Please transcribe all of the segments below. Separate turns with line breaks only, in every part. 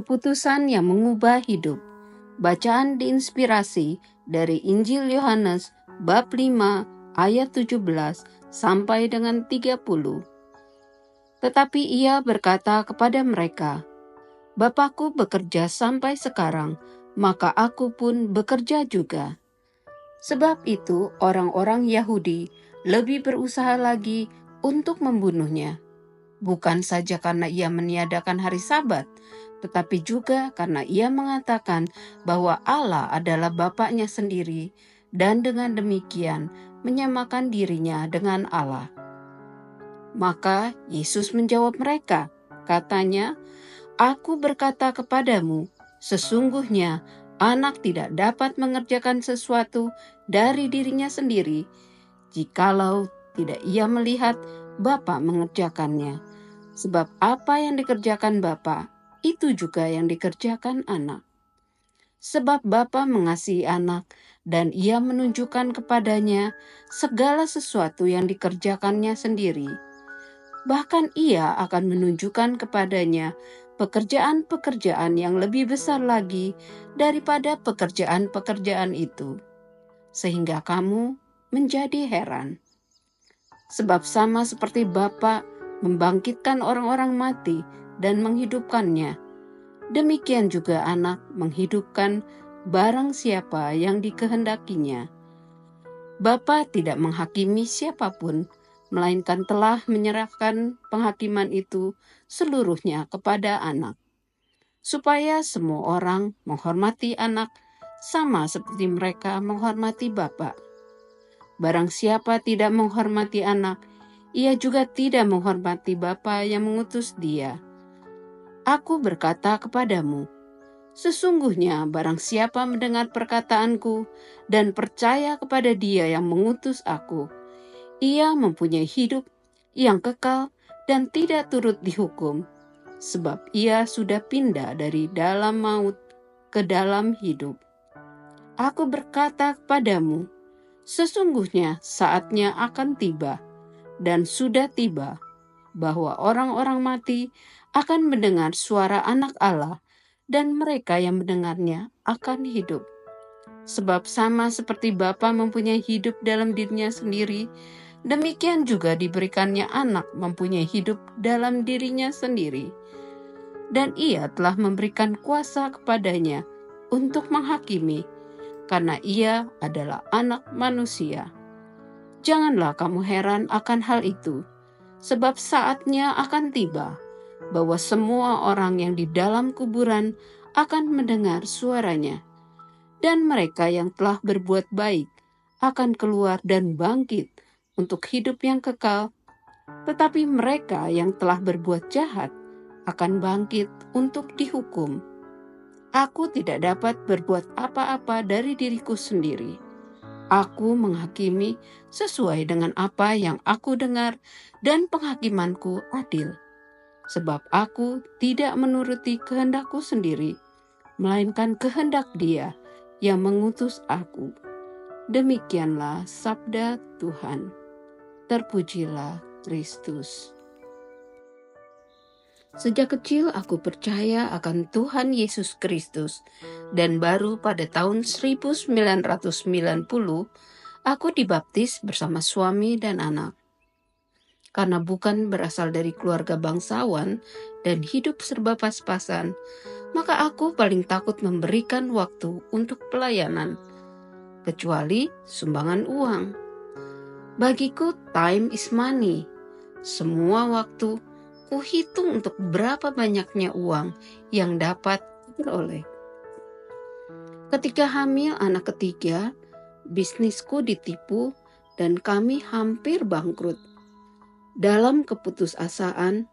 Keputusan yang mengubah hidup. Bacaan diinspirasi dari Injil Yohanes bab 5 ayat 17 sampai dengan 30. Tetapi ia berkata kepada mereka, "Bapakku bekerja sampai sekarang, maka aku pun bekerja juga." Sebab itu orang-orang Yahudi lebih berusaha lagi untuk membunuhnya. Bukan saja karena ia meniadakan hari Sabat, tetapi juga karena ia mengatakan bahwa Allah adalah Bapaknya sendiri dan dengan demikian menyamakan dirinya dengan Allah. Maka Yesus menjawab mereka, katanya, "Aku berkata kepadamu, sesungguhnya anak tidak dapat mengerjakan sesuatu dari dirinya sendiri, jikalau tidak ia melihat Bapa mengerjakannya. Sebab apa yang dikerjakan Bapa, itu juga yang dikerjakan anak. Sebab Bapa mengasihi anak, dan ia menunjukkan kepadanya segala sesuatu yang dikerjakannya sendiri. Bahkan ia akan menunjukkan kepadanya pekerjaan-pekerjaan yang lebih besar lagi daripada pekerjaan-pekerjaan itu, sehingga kamu menjadi heran. Sebab sama seperti Bapa membangkitkan orang-orang mati dan menghidupkannya, demikian juga anak menghidupkan barang siapa yang dikehendakinya. Bapa tidak menghakimi siapapun, melainkan telah menyerahkan penghakiman itu seluruhnya kepada anak, supaya semua orang menghormati anak sama seperti mereka menghormati Bapa. Barang siapa tidak menghormati anak, ia juga tidak menghormati Bapa yang mengutus dia. Aku berkata kepadamu, sesungguhnya barang siapa mendengar perkataanku dan percaya kepada dia yang mengutus aku, ia mempunyai hidup yang kekal dan tidak turut dihukum, sebab ia sudah pindah dari dalam maut ke dalam hidup. Aku berkata kepadamu, sesungguhnya saatnya akan tiba, dan sudah tiba, bahwa orang-orang mati akan mendengar suara Anak Allah, dan mereka yang mendengarnya akan hidup. Sebab sama seperti Bapa mempunyai hidup dalam dirinya sendiri, demikian juga diberikannya anak mempunyai hidup dalam dirinya sendiri. Dan ia telah memberikan kuasa kepadanya untuk menghakimi, karena ia adalah anak manusia. Janganlah kamu heran akan hal itu, sebab saatnya akan tiba, bahwa semua orang yang di dalam kuburan akan mendengar suaranya, dan mereka yang telah berbuat baik akan keluar dan bangkit untuk hidup yang kekal, tetapi mereka yang telah berbuat jahat akan bangkit untuk dihukum. Aku tidak dapat berbuat apa-apa dari diriku sendiri. Aku menghakimi sesuai dengan apa yang aku dengar, dan penghakimanku adil. Sebab aku tidak menuruti kehendakku sendiri, melainkan kehendak Dia yang mengutus aku. Demikianlah sabda Tuhan. Terpujilah Kristus. Sejak kecil aku percaya akan Tuhan Yesus Kristus, dan baru pada tahun 1990 aku dibaptis bersama suami dan anak. Karena bukan berasal dari keluarga bangsawan dan hidup serba pas-pasan, maka aku paling takut memberikan waktu untuk pelayanan, kecuali sumbangan uang. Bagiku time is money. Semua waktu kuhitung untuk berapa banyaknya uang yang dapat diperoleh. Ketika hamil anak ketiga, bisnisku ditipu dan kami hampir bangkrut. Dalam keputusasaan,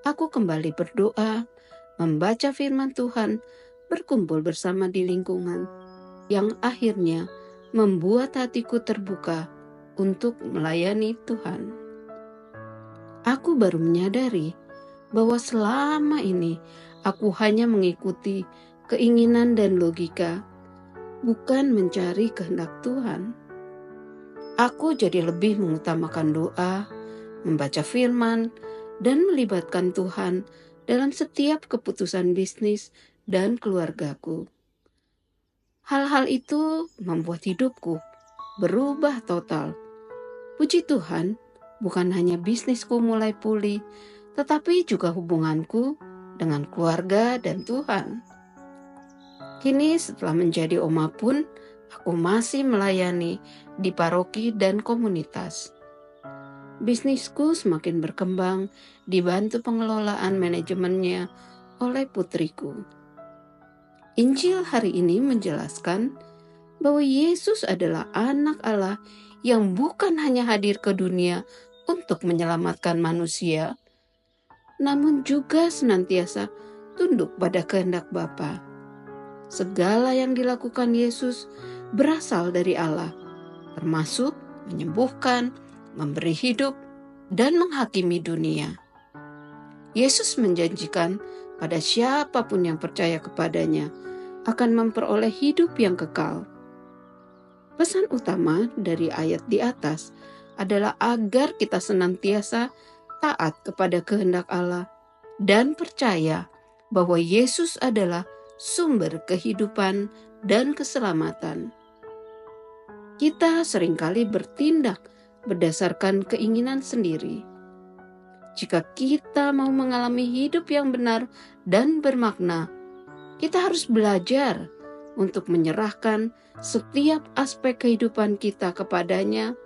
aku kembali berdoa, membaca firman Tuhan, berkumpul bersama di lingkungan, yang akhirnya membuat hatiku terbuka untuk melayani Tuhan. Aku baru menyadari bahwa selama ini aku hanya mengikuti keinginan dan logika, bukan mencari kehendak Tuhan. Aku jadi lebih mengutamakan doa, membaca firman, dan melibatkan Tuhan dalam setiap keputusan bisnis dan keluargaku. Hal-hal itu membuat hidupku berubah total. Puji Tuhan, bukan hanya bisnisku mulai pulih, tetapi juga hubunganku dengan keluarga dan Tuhan. Kini setelah menjadi oma pun, aku masih melayani di paroki dan komunitas. Bisnisku semakin berkembang, dibantu pengelolaan manajemennya oleh putriku. Injil hari ini menjelaskan bahwa Yesus adalah anak Allah yang bukan hanya hadir ke dunia untuk menyelamatkan manusia, namun juga senantiasa tunduk pada kehendak Bapa. Segala yang dilakukan Yesus berasal dari Allah, termasuk menyembuhkan, memberi hidup, dan menghakimi dunia. Yesus menjanjikan pada siapapun yang percaya kepadanya akan memperoleh hidup yang kekal. Pesan utama dari ayat di atas adalah agar kita senantiasa taat kepada kehendak Allah dan percaya bahwa Yesus adalah sumber kehidupan dan keselamatan. Kita seringkali bertindak berdasarkan keinginan sendiri. Jika kita mau mengalami hidup yang benar dan bermakna, kita harus belajar untuk menyerahkan setiap aspek kehidupan kita kepadanya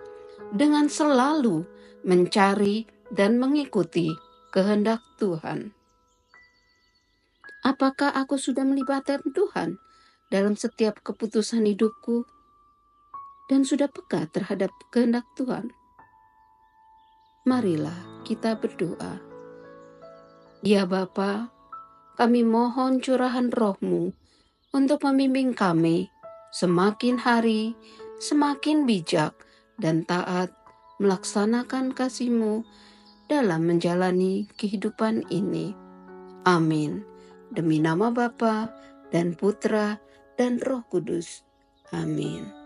dengan selalu mencari dan mengikuti kehendak Tuhan. Apakah aku sudah melibatkan Tuhan dalam setiap keputusan hidupku dan sudah peka terhadap kehendak Tuhan? Marilah kita berdoa. Ya Bapa, kami mohon curahan Roh-Mu untuk membimbing kami semakin hari semakin bijak dan taat melaksanakan kasih-Mu dalam menjalani kehidupan ini. Amin. Demi nama Bapa dan Putra dan Roh Kudus. Amin.